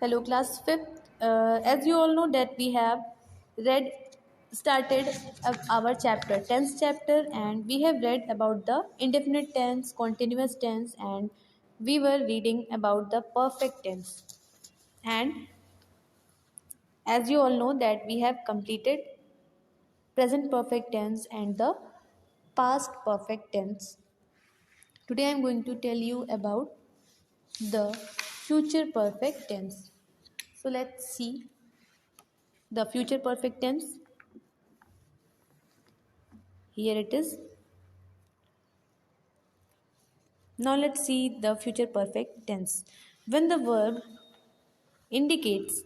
Hello, class fifth. As you all know that we have read started our chapter 10th chapter, and we have read about the indefinite tense, continuous tense, and we were reading about the perfect tense. And as you all know that we have completed present perfect tense and the past perfect tense. Today I am going to tell you about the future perfect tense. So let's see the future perfect tense. Here it is. Now let's see the future perfect tense. When the verb indicates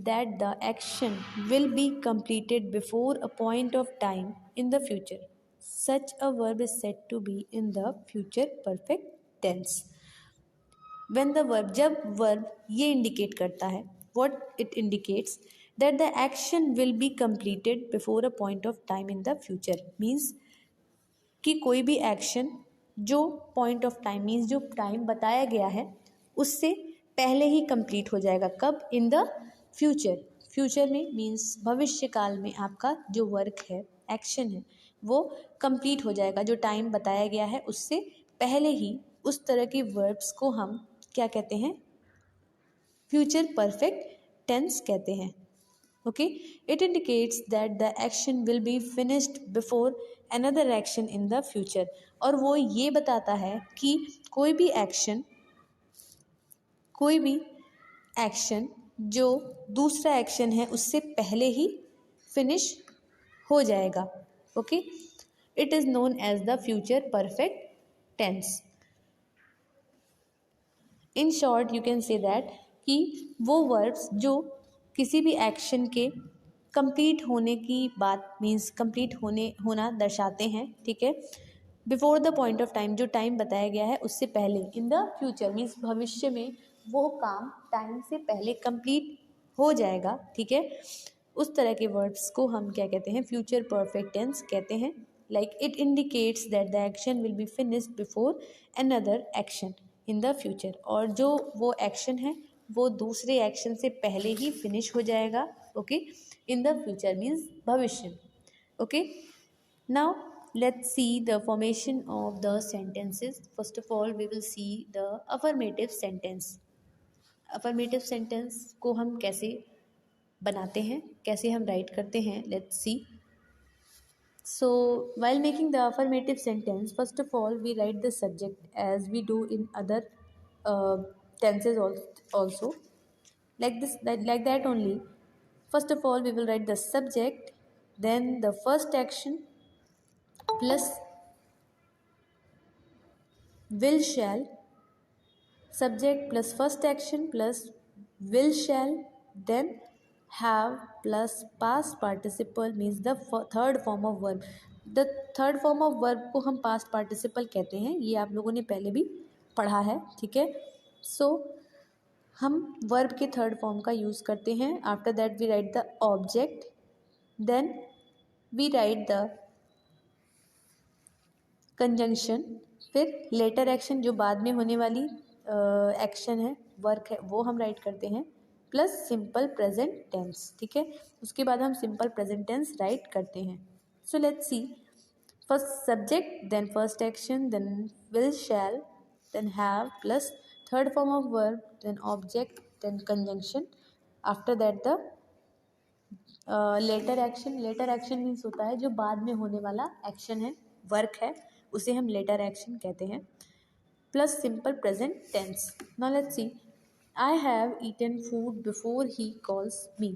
that the action will be completed before a point of time in the future, such a verb is said to be in the future perfect tense. When the verb, जब verb ये indicate करता है, what it indicates, that the action will be completed before a point of time in the future, means कि कोई भी action जो point of time means जो time बताया गया है उससे पहले ही कंप्लीट हो जाएगा. कब? इन द फ्यूचर. फ्यूचर में मीन्स भविष्य काल में आपका जो वर्क है, एक्शन है, वो कंप्लीट हो जाएगा. जो टाइम बताया गया है उससे पहले ही उस तरह के वर्ब्स को हम क्या कहते हैं? फ्यूचर परफेक्ट टेंस कहते हैं. Okay, it indicates that the action will be finished before another action in the future. और वो ये बताता है कि कोई भी एक्शन जो दूसरा एक्शन है उससे पहले ही फिनिश हो जाएगा. Okay, it is known as the future perfect tense. In short you can say that कि वो वर्ब्स जो किसी भी एक्शन के कंप्लीट होने की बात मीन्स कंप्लीट होना दर्शाते हैं. ठीक है, before the point of time, जो टाइम बताया गया है उससे पहले. इन द फ्यूचर मीन्स भविष्य में वो काम टाइम से पहले कंप्लीट हो जाएगा. ठीक है, उस तरह के वर्ड्स को हम क्या कहते हैं? फ्यूचर परफेक्ट टेंस कहते हैं. Like it indicates that the action will be finished before another action in the future. और जो वो एक्शन है वो दूसरे एक्शन से पहले ही फिनिश हो जाएगा. Okay, in the future means भविष्य. Okay, now let's see the formation of the sentences. First of all we will see the affirmative sentence. affirmative sentence को हम कैसे बनाते हैं, कैसे हम राइट करते हैं, let's see. So while making the affirmative sentence, first of all we write the subject as we do in other tenses also, like this, like that only. First of all we will write the subject, then the first action plus will shall, subject plus first action plus will shall, then have plus past participle means the third form of verb. the third form of verb को हम past participle कहते हैं. ये आप लोगों ने पहले भी पढ़ा है. ठीक है, सो हम वर्ब के थर्ड फॉर्म का यूज़ करते हैं. After that we write the object, then we write the conjunction, फिर लेटर एक्शन जो बाद में होने वाली एक्शन है, वर्क है, वो हम राइट करते हैं, प्लस सिंपल प्रेजेंट टेंस. ठीक है, उसके बाद हम सिंपल प्रेजेंट टेंस राइट करते हैं. So let's see. First subject, then first action, then will shall, then have, plus third form of verb, then object, then conjunction. After that the later action. Later action means होता है जो बाद में होने वाला action है, work है, उसे हम लेटर एक्शन कहते हैं, plus simple present tense. Now let's see. I have eaten food before he calls me.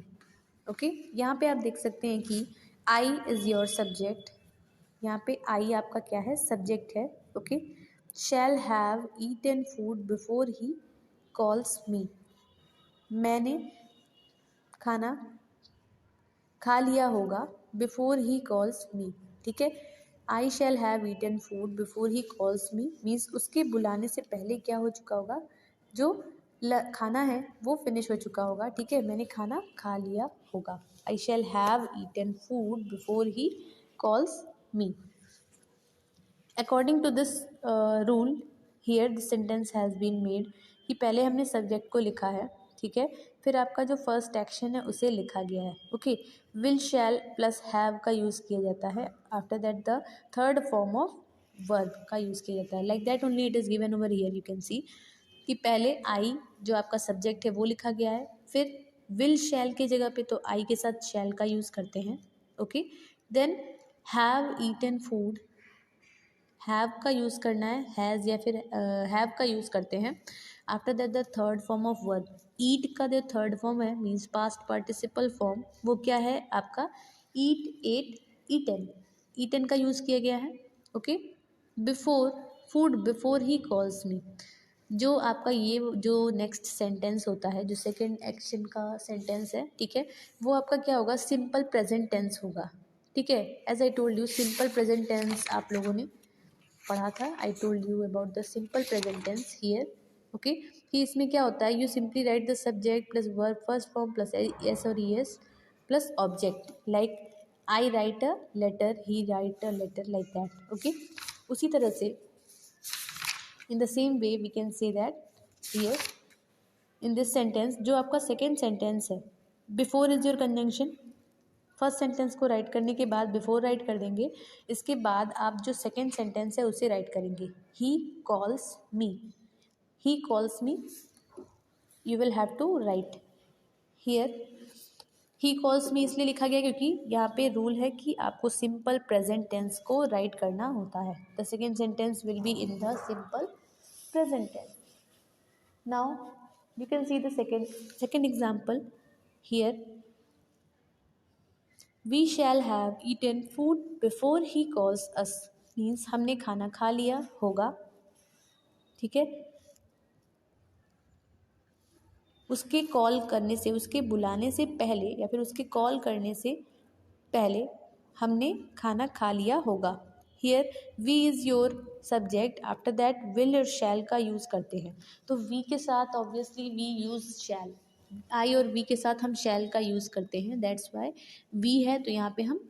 Okay, यहाँ पे आप देख सकते हैं कि आई इज़ योर सब्जेक्ट. यहाँ पे आई आपका क्या है? सब्जेक्ट है. Okay, shall have eaten food before he calls me. मैंने खाना खा लिया होगा बिफोर ही कॉल्स मी. ठीक है, I shall have eaten food before he calls me means उसके बुलाने से पहले क्या हो चुका होगा? जो खाना है वो फिनिश हो चुका होगा. ठीक है, मैंने खाना खा लिया होगा. I shall have eaten food before he calls me. According to this rule, here the sentence has been made. कि पहले हमने सब्जेक्ट को लिखा है, ठीक है, फिर आपका जो फर्स्ट एक्शन है उसे लिखा गया है, okay. Will shell plus have का यूज़ किया जाता है, after that the third form of verb का यूज़ किया जाता है। Like that only it is given over here, you can सी कि पहले आई जो आपका सब्जेक्ट है वो लिखा गया है, फिर विल शैल की जगह पे तो आई के साथ शैल का यूज़ करते हैं, okay. Then have eaten food, have का यूज़ करना है, हैज़ या फिर हैव का यूज़ करते हैं। After that the third form of verb, eat का जो थर्ड फॉर्म है मीन्स पास्ट पार्टिसिपल फॉर्म, वो क्या है आपका ईट, एट, ईटन, ईटन का यूज़ किया गया है, okay. Before food, before he calls me, जो आपका ये जो नेक्स्ट सेंटेंस होता है, जो सेकेंड एक्शन का सेंटेंस है, ठीक है, वो आपका क्या होगा, सिंपल प्रेजेंट टेंस होगा, ठीक है। As I told you simple present tense आप लोगों ने पढ़ा था, I told you about the simple present tense here, okay. कि इसमें क्या होता है, you simply write the subject plus verb first form plus S और E S plus object, like I write a letter, he write a letter, like that, okay. उसी तरह से in the same way we can say that here in this sentence जो आपका second sentence है, before is your conjunction, first sentence को right करने के बाद बिफोर राइट कर देंगे, इसके बाद आप जो सेकेंड सेंटेंस है उसे राइट करेंगे, he calls me, he calls me, you will have to write here he calls me, इसलिए लिखा गया क्योंकि यहाँ पे रूल है कि आपको सिंपल प्रेजेंट टेंस को राइट करना होता है। The second sentence will be in the simple present tense. Now you can see the second example here. We shall have eaten food before he calls us, means हमने खाना खा लिया होगा, ठीक है, उसके कॉल करने से, उसके बुलाने से पहले या फिर उसके कॉल करने से पहले हमने खाना खा लिया होगा। Here we is your subject, after that will और शैल का यूज़ करते हैं, तो वी के साथ ऑब्वियसली वी यूज़ शैल, आई और वी के साथ हम शैल का यूज़ करते हैं, दैट्स वाई वी है तो यहाँ पे हम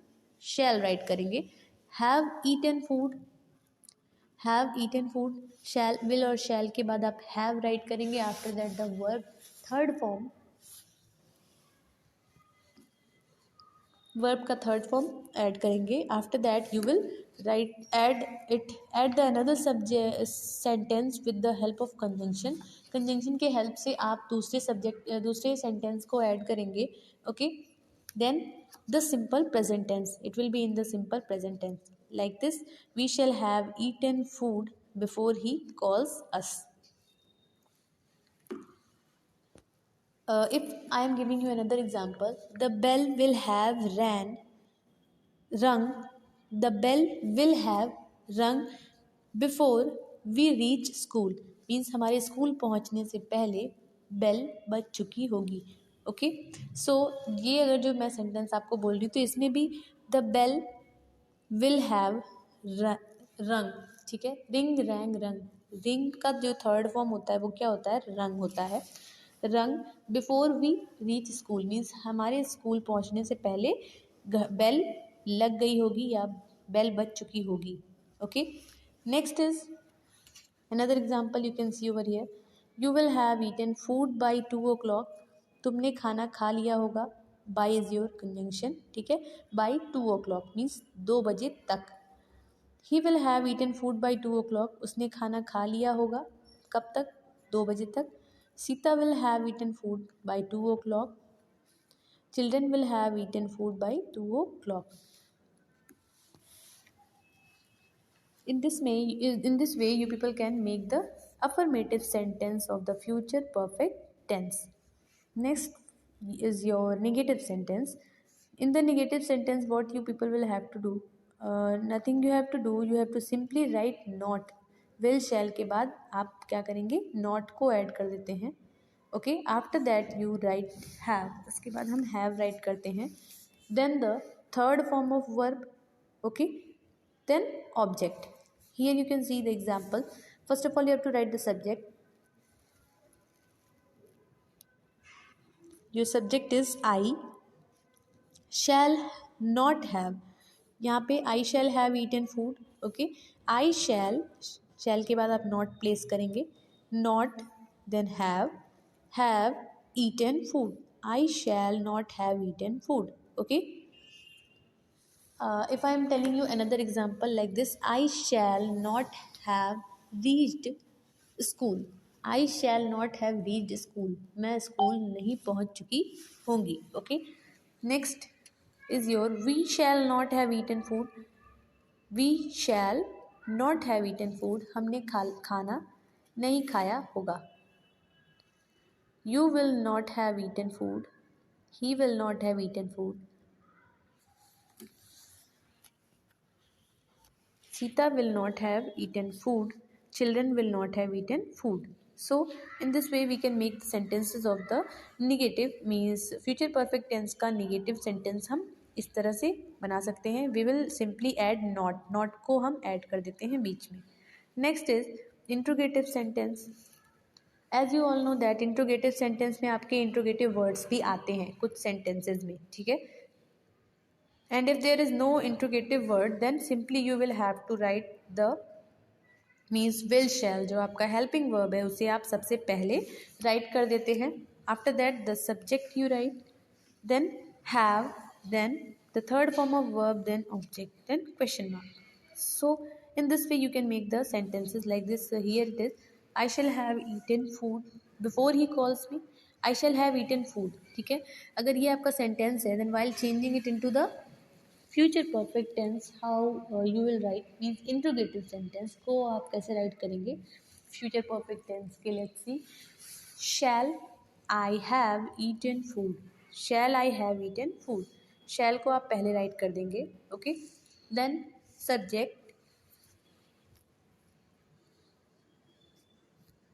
शैल राइट करेंगे। Have eaten food, have eaten food, shall, will और शैल के बाद आप हैव राइट करेंगे, after that the verb third form, verb का थर्ड फॉर्म ऐड करेंगे, after that you will write add it at the another subject sentence with the help of conjunction, conjunction के help से आप दूसरे subject दूसरे sentence को add करेंगे, okay. Then the simple present tense, it will be in the simple present tense like this, we shall have eaten food before he calls us. If I am giving you another example, the bell will have rung, the bell will have rung before we reach school, means हमारे school पहुंचने से पहले bell बज चुकी होगी, okay. सो ये अगर जो मैं सेंटेंस आपको बोल रही हूँ तो इसमें भी द बेल विल हैव रंग, ठीक है, रिंग रैंग रंग, रिंग का जो थर्ड फॉर्म होता है वो क्या होता है, रंग होता है, rung before we reach school, means हमारे स्कूल पहुंचने से पहले बेल लग गई होगी या बेल बज चुकी होगी, okay. Next is another example, you can see over here, you will have eaten food by 2 o'clock, तुमने खाना खा लिया होगा, बाई इज योर कंजंक्शन, ठीक है, बाई 2 o'clock मीन्स 2 बजे तक। He will have eaten food by 2 o'clock, उसने खाना खा लिया होगा कब तक, 2 बजे तक। Sita will have eaten food by 2 o'clock, children will have eaten food by 2 o'clock। In this way you people can make the affirmative sentence of the future perfect tense. Next is your negative sentence. In the negative sentence what you people will have to do, nothing you have to do, you have to simply write not, will shall के बाद आप क्या करेंगे, not को add कर देते हैं, okay. After that you write have, उसके बाद हम हैव राइट करते हैं, then the third form of verb, okay, then object. Here you can see the example. First of all you have to write the subject. Your subject is I shall not have, यहाँ पे I shall have eaten food, okay. I shall के बाद आप not place करेंगे, not then have eaten food. I shall not have eaten food. Okay. If I am telling you another example like this, I shall not have reached school. I shall not have reached school. मैं school नहीं पहुंच चुकी होंगी. Okay. Next is your we shall not have eaten food. We shall not have eaten food. हमने खाना नहीं खाया होगा. You will not have eaten food. He will not have eaten food. Sita will not have eaten food. Children will not have eaten food. So, in this way we can make the sentences of the negative means future perfect tense का negative sentence हम इस तरह से बना सकते हैं. We will simply add not. Not को हम add कर देते हैं बीच में. Next is interrogative sentence. As you all know that interrogative sentence में आपके interrogative words भी आते हैं कुछ sentences में. ठीक है. And if there is no interrogative word, then simply you will have to write the means will shall जो आपका helping verb है उसे आप सबसे पहले write कर देते हैं. After that the subject you write, then have, then the third form of verb, then object, then question mark. So in this way you can make the sentences like this. Here it is, I shall have eaten food before he calls me. I shall have eaten food. ठीक है. अगर ये आपका sentence है, then while changing it into the future perfect tense how you will write means interrogative sentence को आप कैसे write करेंगे फ्यूचर परफेक्ट टेंस के. Let's see. Shall I have eaten food. Shall I have eaten food. Shall को आप पहले write कर देंगे. Okay. Then subject,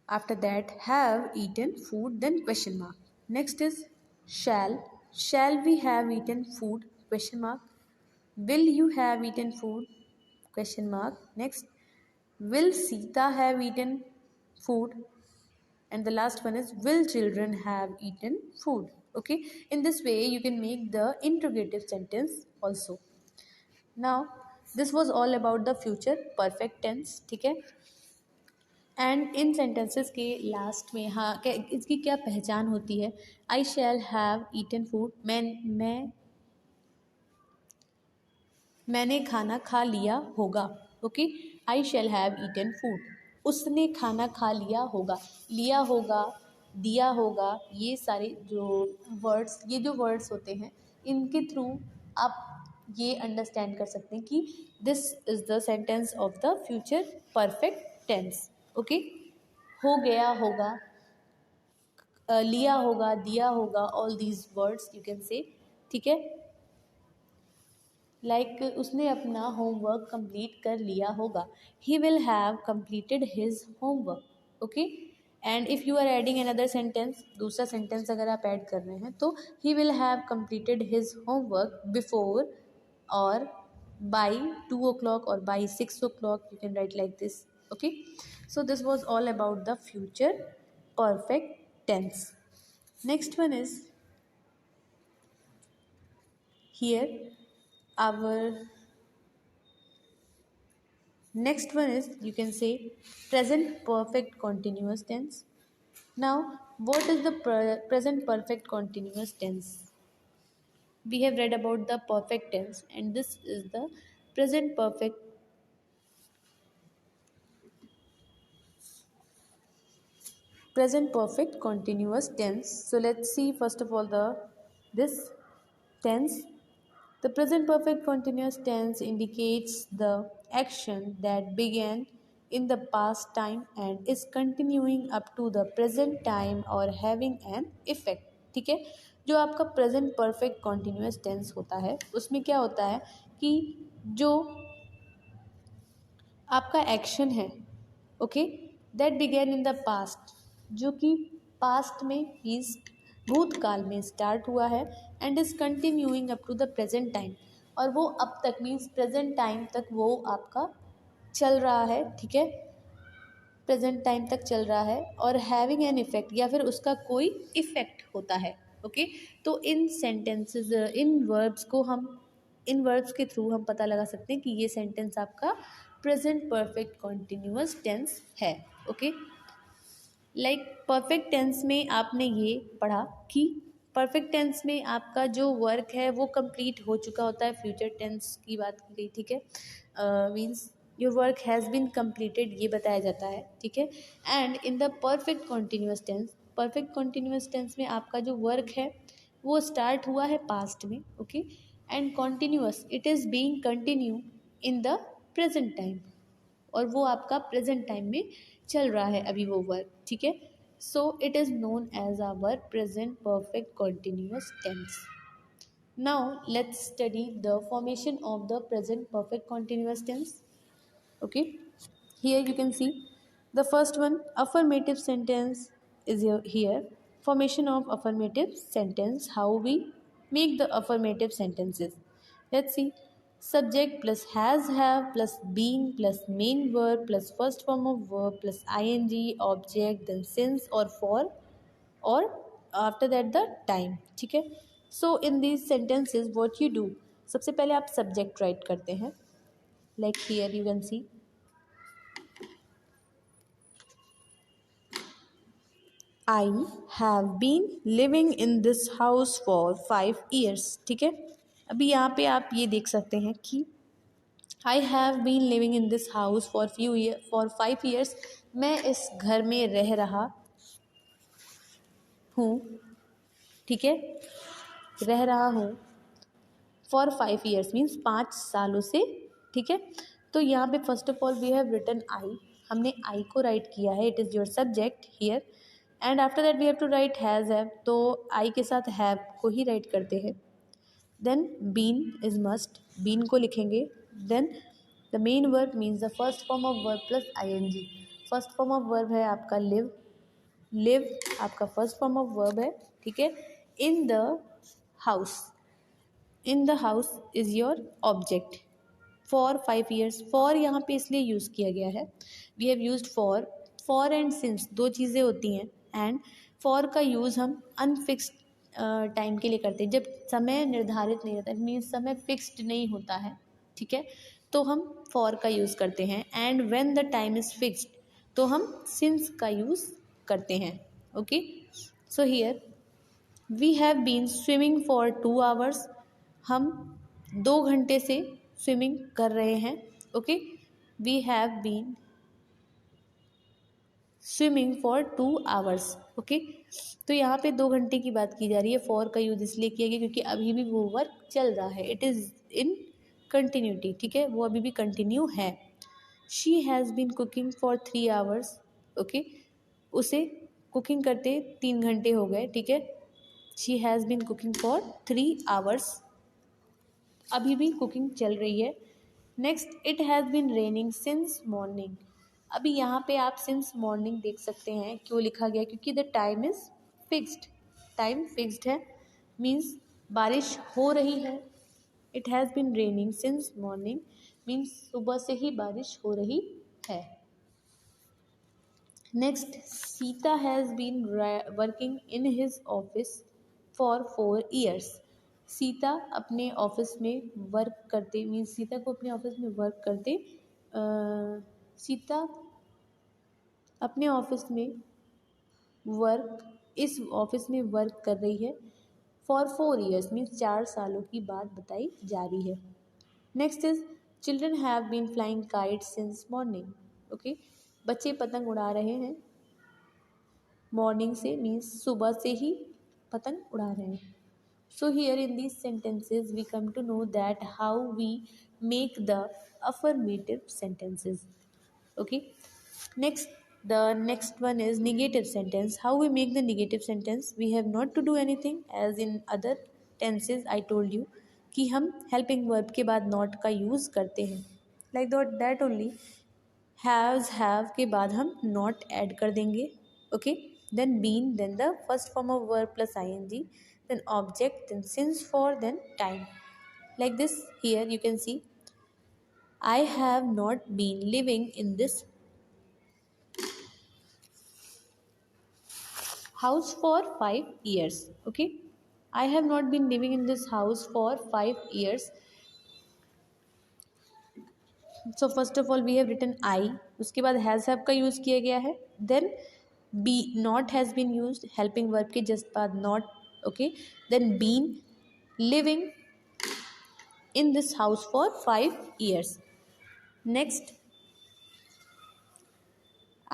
after that have eaten food, then question mark. Next is shall we have eaten food, question mark. Will you have eaten food, question mark. Next, will Sita have eaten food, and the last one is will children have eaten food. Okay, in this way you can make the interrogative sentence also. Now this was all about the future perfect tense. ठीक है. And in sentences के last में हाँ इसकी क्या पहचान होती है. I shall have eaten food. मैंने खाना खा लिया होगा. Okay. I shall have eaten food. उसने खाना खा लिया होगा. लिया होगा, दिया होगा, ये सारे जो वर्ड्स होते हैं इनके थ्रू आप ये अंडरस्टैंड कर सकते हैं कि this is the sentence of the future perfect tense. Okay. हो गया होगा, लिया होगा, दिया होगा, all these words you can say. ठीक है. लाइक उसने अपना होमवर्क कंप्लीट कर लिया होगा. He will have completed his homework. Okay. And if you are adding another sentence, दूसरा सेंटेंस अगर आप ऐड कर रहे हैं तो he will have completed his homework before और by 2 o'clock or by 6 o'clock. You can write like this. Okay. So this was all about the future perfect tense. Next one is here our next one is you can say present perfect continuous tense. Now what is the present perfect continuous tense? We have read about the perfect tense and this is the present perfect continuous tense. So let's see first of all this tense. The present perfect continuous tense indicates the action that began in the past time and is continuing up to the present time or having an effect. ठीक है. जो आपका present perfect continuous tense होता है उसमें क्या होता है कि जो आपका एक्शन है okay that began in the past, जो कि पास्ट में मीन्स भूतकाल में स्टार्ट हुआ है and is continuing up to the present time, और वो अब तक मीन्स प्रेजेंट टाइम तक वो आपका चल रहा है. ठीक है. प्रेजेंट टाइम तक चल रहा है और हैविंग एन इफेक्ट या फिर उसका कोई इफेक्ट होता है. ओके. तो इन सेंटेंसेस इन वर्ब्स के थ्रू हम पता लगा सकते हैं कि ये सेंटेंस आपका प्रेजेंट परफेक्ट कॉन्टिन्यूस टेंस है. ओके. लाइक परफेक्ट टेंस में आपने ये पढ़ा कि परफेक्ट टेंस में आपका जो वर्क है वो कंप्लीट हो चुका होता है, फ्यूचर टेंस की बात की गई, ठीक है, means your work has been completed ये बताया जाता है, ठीक है। And in the perfect continuous tense में आपका जो वर्क है वो स्टार्ट हुआ है पास्ट में, okay, and continuous it is being continue in the present time, और वो आपका प्रेजेंट टाइम में चल रहा है अभी वो वर्क, ठीक है। So it is known as our present perfect continuous tense. Now let's study the formation of the present perfect continuous tense. Okay, here you can see the first one, affirmative sentence is here. Formation of affirmative sentence, how we make the affirmative sentences. Let's see. Subject plus has have plus being plus main verb plus first form of verb plus ing object then since or for or after that the time, ठीक है। So in these sentences what you do, सबसे पहले आप subject write करते हैं, like here you can see I have been living in this house for 5 years, ठीक है। अभी यहाँ पे आप ये देख सकते हैं कि I have been living in this house for 5 years, मैं इस घर में रह रहा हूँ, ठीक है, रह रहा हूँ फॉर 5 years मीन्स 5 सालों से, ठीक है। तो यहाँ पे first of all we have written I, हमने आई को राइट किया है, it is your subject here, and after that we have to write has have, तो आई के साथ हैव को ही राइट करते हैं। Then been is must, been को लिखेंगे। Then the main verb means the first form of verb plus I N G, first form of verb है आपका लिव, लिव आपका फर्स्ट फॉर्म ऑफ वर्ब है, ठीक है। In the house, in the house is your object for 5 years, for यहाँ पे इसलिए use किया गया है, we have used for and since दो चीज़ें होती हैं, एंड फॉर का यूज़ हम अनफिक्स्ड टाइम के लिए करते हैं, जब समय निर्धारित नहीं रहता, मीन्स समय फिक्स्ड नहीं होता है, ठीक है, तो हम फॉर का यूज़ करते हैं। And when the time is fixed तो हम सिंस का यूज़ करते हैं, okay. So here we have been swimming for 2 hours, हम 2 घंटे से स्विमिंग कर रहे हैं, okay. We have been swimming for 2 hours, okay. तो यहाँ पे 2 घंटे की बात की जा रही है, फॉर का यूज इसलिए किया गया क्योंकि अभी भी वो वर्क चल रहा है, इट इज़ इन कंटिन्यूटी, ठीक है, वो अभी भी कंटिन्यू है। She has been cooking for 3 hours, okay, उसे कुकिंग करते 3 घंटे हो गए, ठीक है। She has been cooking for 3 hours, अभी भी कुकिंग चल रही है। Next, it has been raining since morning, अभी यहाँ पे आप सिंस मॉर्निंग देख सकते हैं, क्यों लिखा गया, क्योंकि the time is fixed, time fixed है, मीन्स बारिश हो रही है। It has been raining since morning means सुबह से ही बारिश हो रही है। Next, Sita has been working in his office for 4 years, Sita अपने ऑफिस में वर्क करते, मीन्स सीता को अपने ऑफिस में वर्क करते, सीता अपने ऑफिस में वर्क, इस ऑफिस में वर्क कर रही है फॉर 4 years मीन्स 4 सालों की बात बताई जा रही है। Next is children have been flying kite since morning, okay, बच्चे पतंग उड़ा रहे हैं मॉर्निंग से, मीन्स सुबह से ही पतंग उड़ा रहे हैं। So here in these sentences we come to know that how we make the affirmative sentences, okay. Next, the next one is negative sentence. How we make the negative sentence, we have not to do anything, as in other tenses I told you कि हम helping verb के बाद not का use करते हैं, like that only, haves have के बाद हम नॉट ऐड कर देंगे, okay. Then been, then the first form of verb plus I N G, then object, then since for, then time, like this. Here you can see I have not been living in this house for 5 years, okay. I have not been living in this house for 5 years। So first of all we have written आई, उसके बाद has have का use किया गया है, then be not has been used, helping verb के just बाद not. Okay, then been living in this house for 5 years. Next,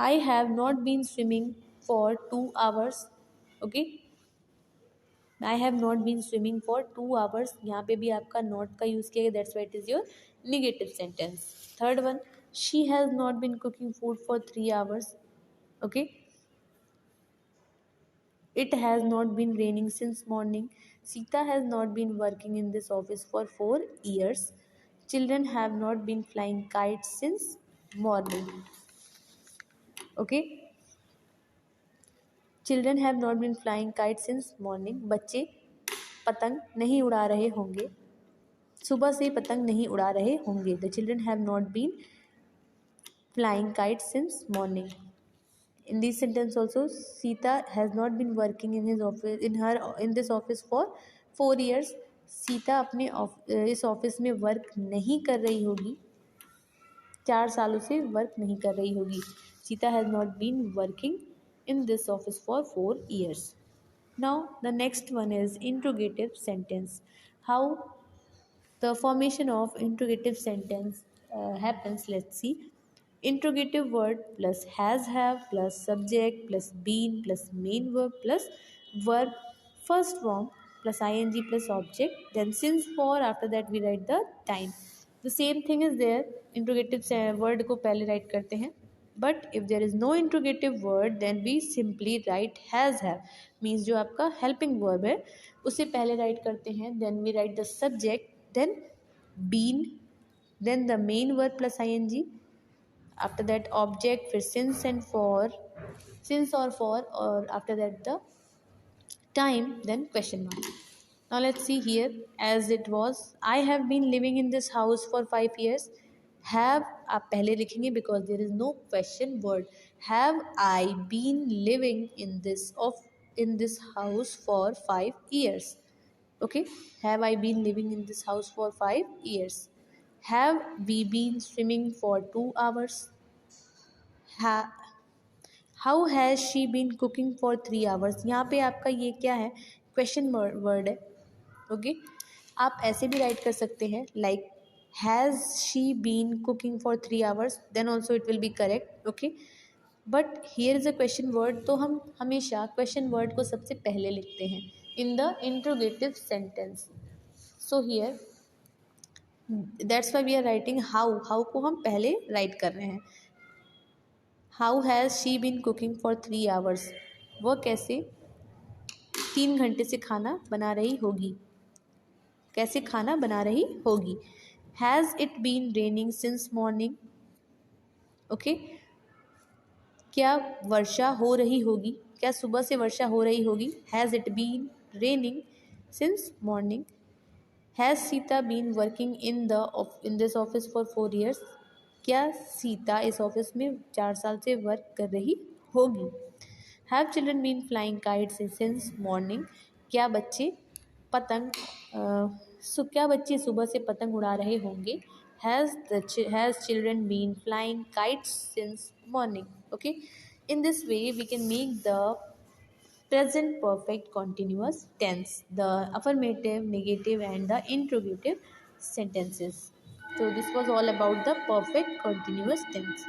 I have not been swimming for 2 hours. Okay, I have not been swimming for 2 hours. यहाँ पे भी आपका not का use किया गया, that's why it is your negative sentence. Third one, she has not been cooking food for 3 hours. Okay, it has not been raining since morning. Sita has not been working in this office for 4 years. Children have not been flying kites since morning. Okay, children have not been flying kite since morning. बच्चे पतंग नहीं उड़ा रहे होंगे, सुबह से पतंग नहीं उड़ा रहे होंगे. The children have not been flying kite since morning. In this sentence also, Sita has not been working in his office in this office for 4 years. Sita अपने इस ऑफिस में वर्क नहीं कर रही होगी, 4 सालों से वर्क नहीं कर रही होगी. Sita has not been working in this office for 4 years. Now the next one is interrogative sentence. How the formation of interrogative sentence happens, let's see. Interrogative word plus has have plus subject plus been plus main verb plus verb first form plus ing plus object, then since for, after that we write the time. The same thing is there. Interrogative word को पहले write करते हैं, but if there is no interrogative word then we simply write has have. means जो आपका helping verb है उसे पहले write करते हैं, then we write the subject, then been, then the main verb plus ing, after that object, फिर since and for, since or for, or after that the time, then question mark. Now let's see here. As it was, I have been living in this house for 5 years. Have आप पहले लिखेंगे because there is no question word. Have I been living in this house for 5 years? Okay. Have I been living in this house for 5 years? Have we been swimming for 2 hours? How has she been cooking for 3 hours. यहाँ पे आपका ये क्या है, question word है. Okay, आप ऐसे भी राइट कर सकते हैं like has she been cooking for 3 hours, then also it will be correct. Okay, but here is a question word, तो हम हमेशा क्वेश्चन वर्ड को सबसे पहले लिखते हैं in the interrogative sentence. So here that's why we are writing how. How को हम पहले राइट कर रहे हैं. How has she been cooking for 3 hours. वह कैसे 3 घंटे से खाना बना रही होगी, कैसे खाना बना रही होगी. Has it been raining since morning. Okay, क्या वर्षा हो रही होगी, क्या सुबह से वर्षा हो रही होगी. Has it been raining since morning. Has Sita been working in this office for 4 years. क्या सीता इस ऑफिस में 4 साल से वर्क कर रही होगी. Have children been flying kites since morning. क्या बच्चे क्या बच्चे सुबह से पतंग उड़ा रहे होंगे. Has children been flying kites since morning. Okay, in this way we can make the present perfect continuous tense, the affirmative, negative and the interrogative sentences. So this was all about the perfect continuous tense.